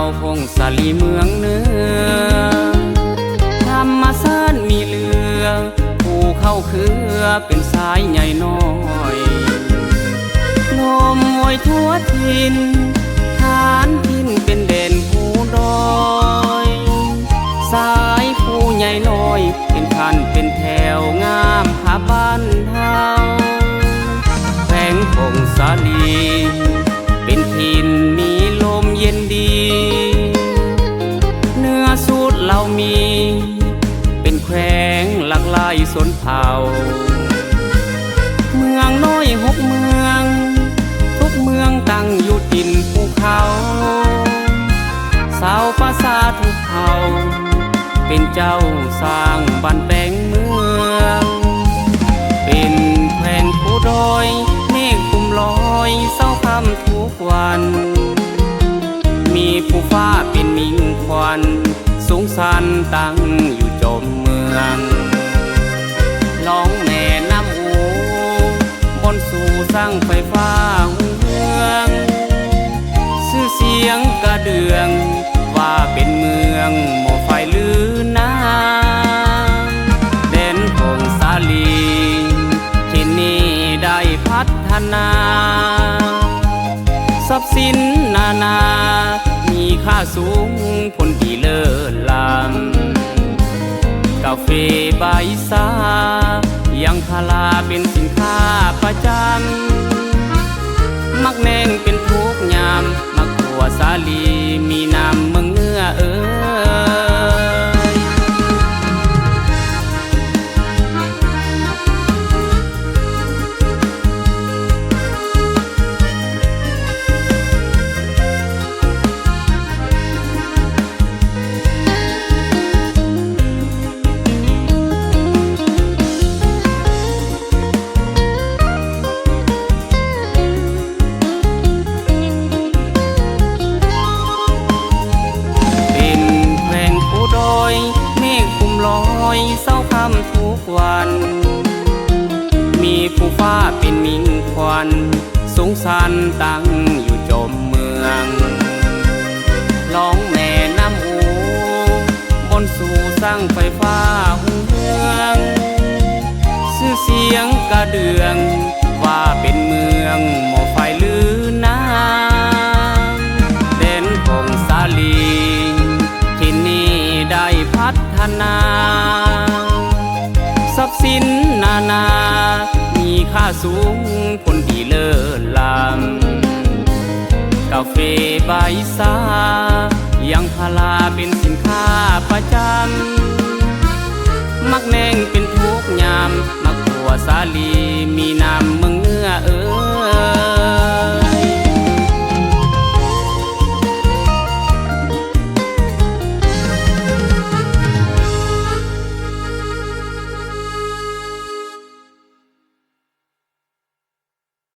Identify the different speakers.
Speaker 1: าวพงสาลีเมืองเหนือธรรมชาติมีเหลือภูเขาเคือเป็นสายใหญ่น้อยลมโวยทั่วทินฐานทินเป็นเด่นภูดอยสายภูใหญ่น้อยเป็นพันเป็นแถวงามผาบ้านเฮาแขวงพงสาลีเป็นทินมีลมเย็นดีเนื้อสูตรเรามีเป็นแขวงหลากหลายชนเผ่าเมืองน้อยหกเมืองทุกเมืองตั้งอยู่ตินภูเขาสาวภาษาทุกเผ่าเป็นเจ้าสร้างบ้านแปลงเมืองเป็นแขวงภูดอยเมฆคลุมลอยเศร้าค่ำทุกวันมีภูฟ้าเป็นมิ่งควันสูงสันตั้งอยู่จมเมืองน้องแม่น้ำอูบนสู่สร้างไฟฟ้าเมืองชื่อเสียงกระเดืองว่าเป็นเมืองหม้อไฟลือน้ำเด่นพงสาลีที่นี่ได้พัฒนาทรัพย์สินนานามีค่าสูงผลดีเลิศล้ำกาแฟใบซายางพาราเป็นสินค้าประจำมักแนงเป็นทุกยามมักขัวสาลีมีน้ำเมืองเหนือเศร้าค่ำทุกวันมีภูฟ้าเป็นมิ่งควันสูงสันตั้งอยู่จมเมืองร้องแม่น้ำอูบนสู่สร้างไฟฟ้าเมืองชื่อเสียงกระเดืองว่าเป็นเมืองหม้อไฟลือน้ำเด่นพงสาลีที่นี่ได้พัฒนาทรัพย์สินนานามีค่าสูงผลดีเลิศล้ำกาแฟใบซายางพาราเป็นสินค้าประจำมักแนงเป็นทุกยามมักขัวสาลีมีน้ำเมืองเหนือ